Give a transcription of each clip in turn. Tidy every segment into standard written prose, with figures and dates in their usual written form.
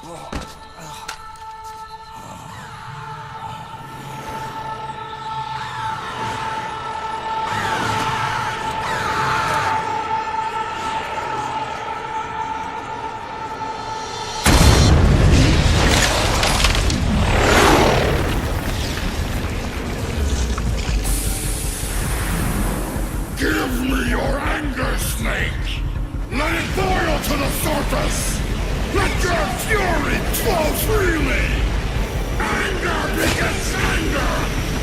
Give me your anger, Snake! Let it boil to the surface! Let your fury flow freely! Anger begets anger!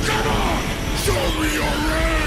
Come on! Show me your rage!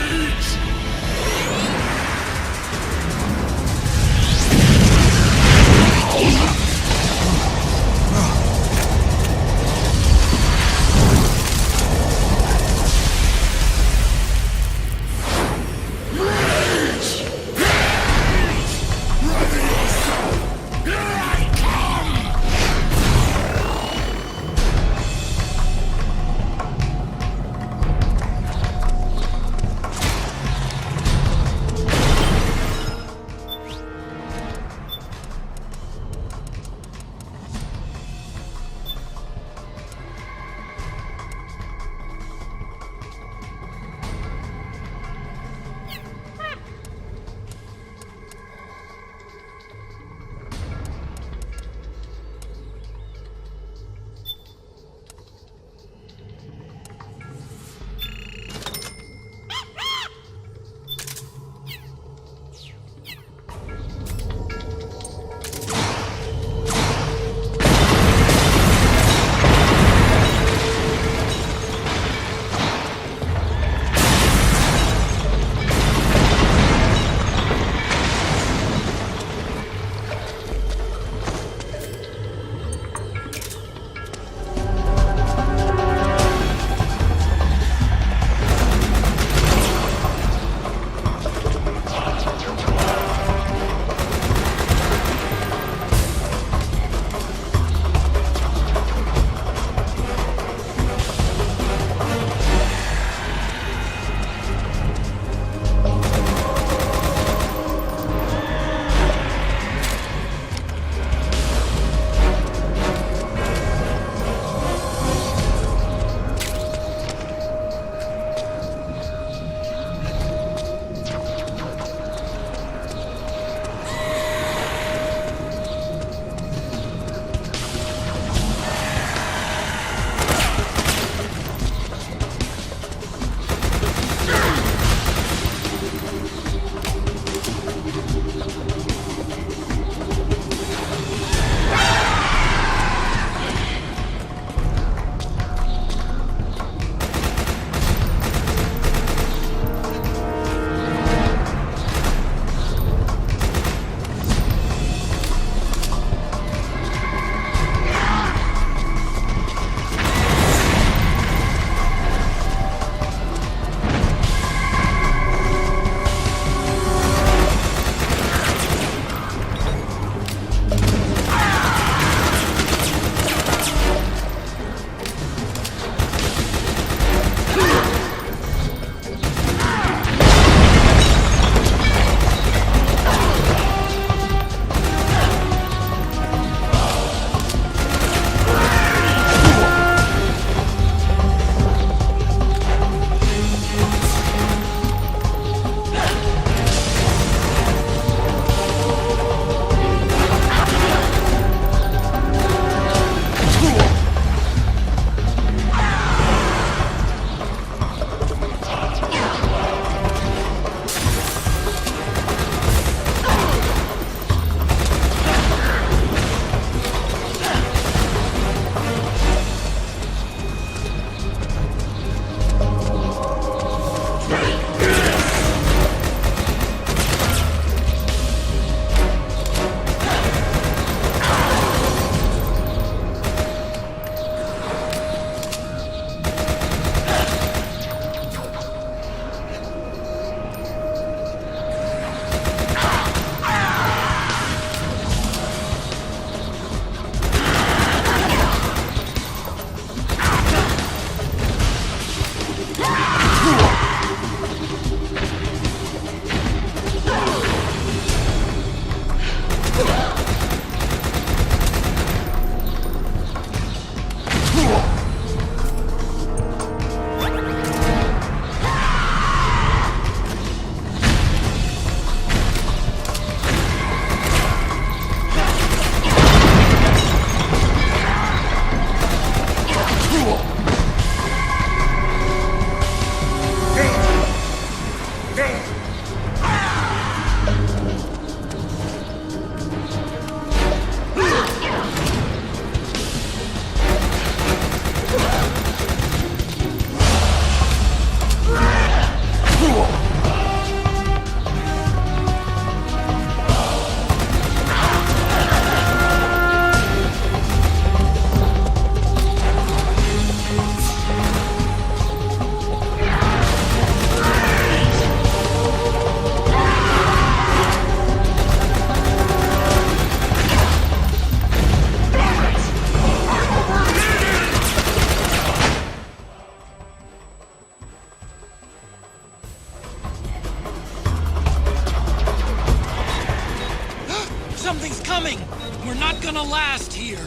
gonna last here.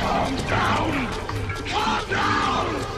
Calm down! Calm down!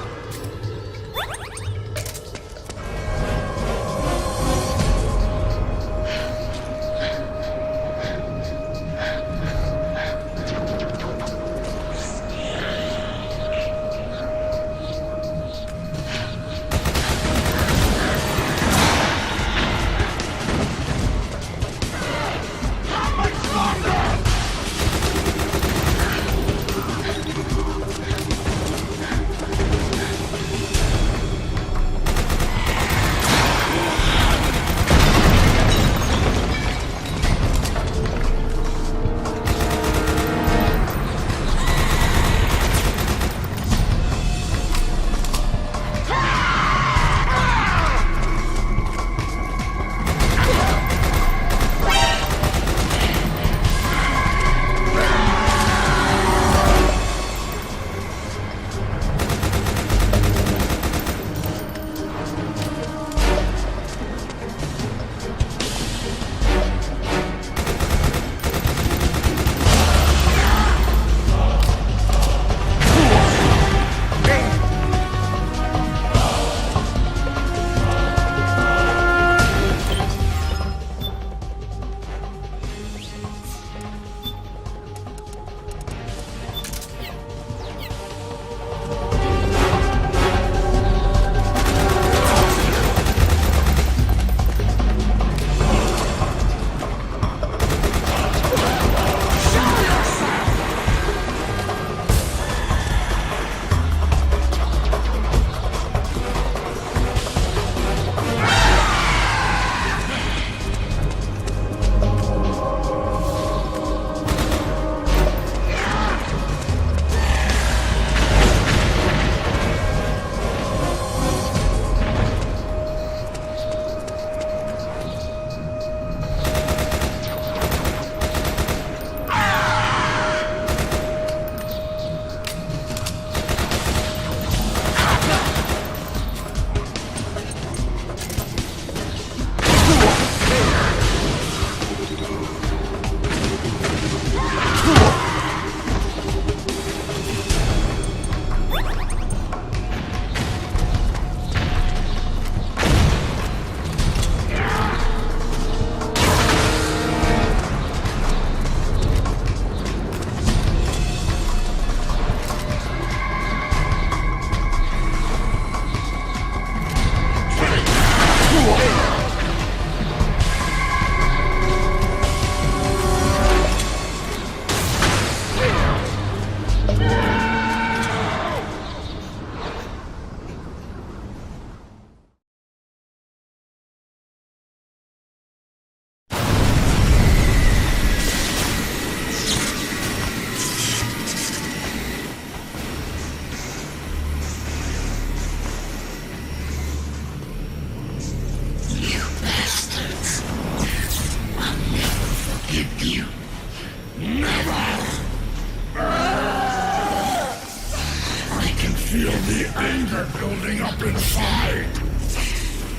Feel the anger building up inside.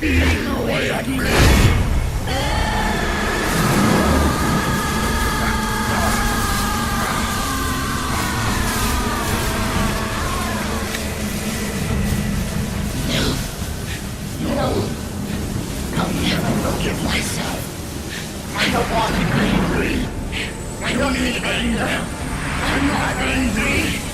Eating away at me. No. I'll never forgive myself. I don't want to be angry. I don't need anger. I'm not angry.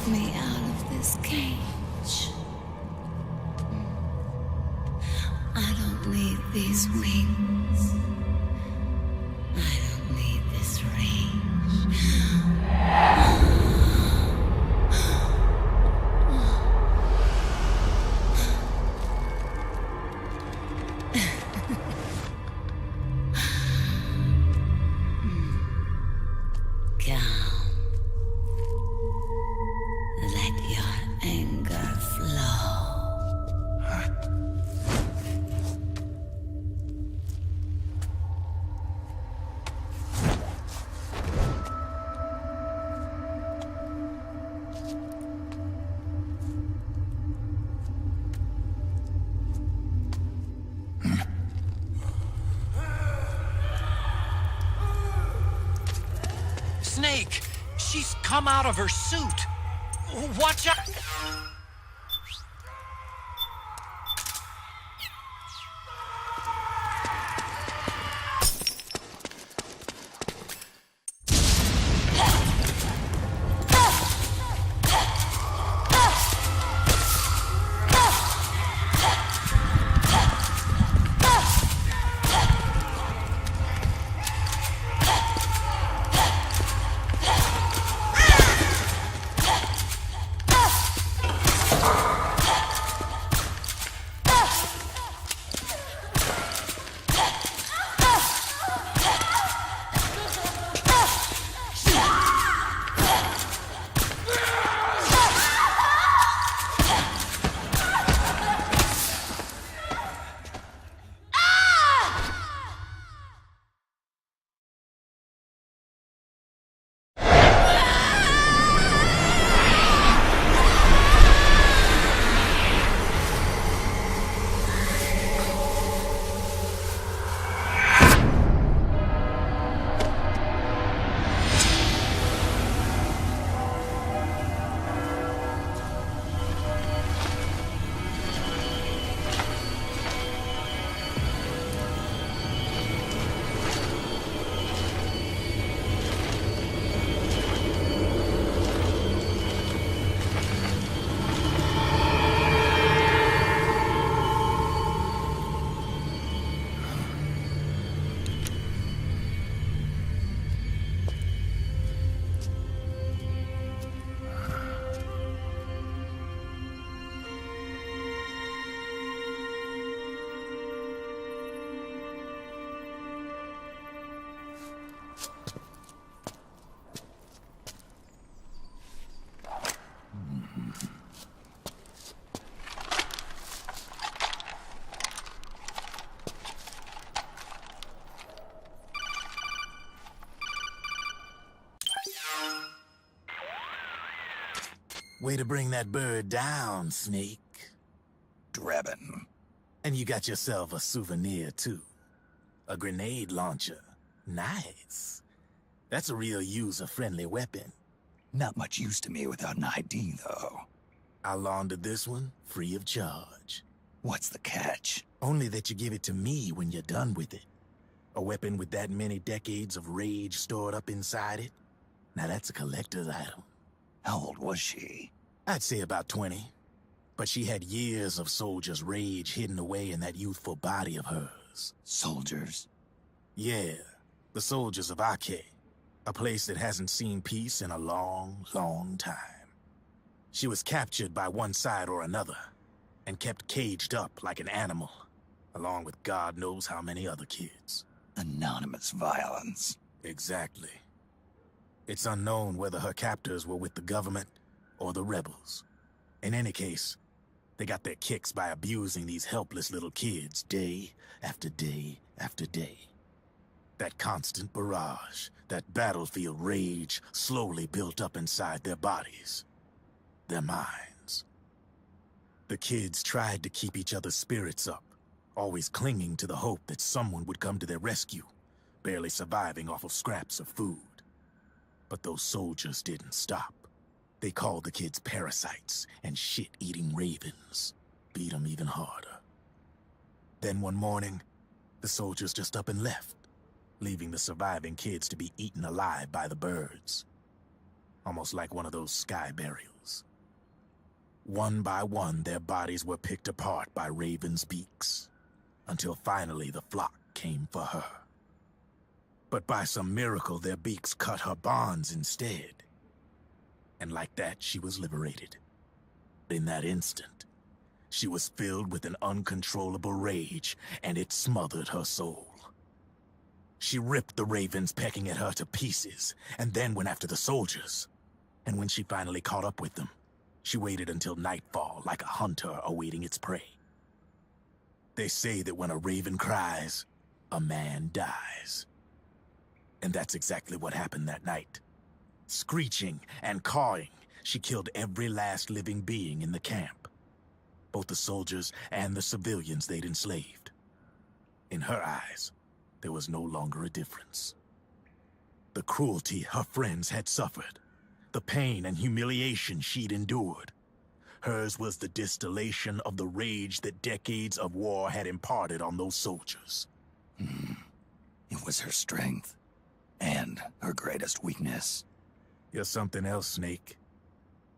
Get me out of this cage. I don't need these wings. I don't need this range. Calm. Let your anger flow. Snake! She's come out of her suit! Watch out! Way to bring that bird down, Snake. Drabbin. And you got yourself a souvenir, too. A grenade launcher. Nice. That's a real user-friendly weapon. Not much use to me without an ID, though. I'll launder this one free of charge. What's the catch? Only that you give it to me when you're done with it. A weapon with that many decades of rage stored up inside it? Now that's a collector's item. How old was she? I'd say about 20. But she had years of soldiers' rage hidden away in that youthful body of hers. Soldiers? Yeah, the soldiers of Ake. A place that hasn't seen peace in a long, long time. She was captured by one side or another, and kept caged up like an animal, along with God knows how many other kids. Anonymous violence. Exactly. It's unknown whether her captors were with the government or the rebels. In any case, they got their kicks by abusing these helpless little kids day after day after day. That constant barrage, that battlefield rage slowly built up inside their bodies, their minds. The kids tried to keep each other's spirits up, always clinging to the hope that someone would come to their rescue, barely surviving off of scraps of food. But those soldiers didn't stop. They called the kids parasites and shit-eating ravens. Beat them even harder. Then one morning, the soldiers just up and left, leaving the surviving kids to be eaten alive by the birds. almost like one of those sky burials. One by one, their bodies were picked apart by ravens' beaks, until finally the flock came for her. But by some miracle, their beaks cut her bonds instead. And like that, she was liberated. In that instant, she was filled with an uncontrollable rage, and it smothered her soul. She ripped the ravens pecking at her to pieces, and then went after the soldiers. And when she finally caught up with them, she waited until nightfall like a hunter awaiting its prey. They say that when a raven cries, a man dies. And that's exactly what happened that night. Screeching and cawing, she killed every last living being in the camp, both the soldiers and the civilians they'd enslaved. In her eyes, there was no longer a difference. The cruelty her friends had suffered, the pain and humiliation she'd endured, hers was the distillation of the rage that decades of war had imparted on those soldiers. It was her strength, and her greatest weakness. You're something else, Snake.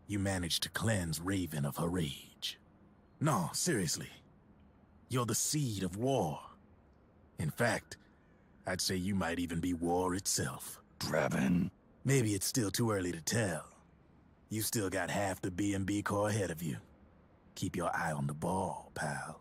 You managed to cleanse Raven of her rage. No, seriously. You're the seed of war. In fact, I'd say you might even be war itself. Brevin. Maybe it's still too early to tell. You still got half the B&B Corps ahead of you. Keep your eye on the ball, pal.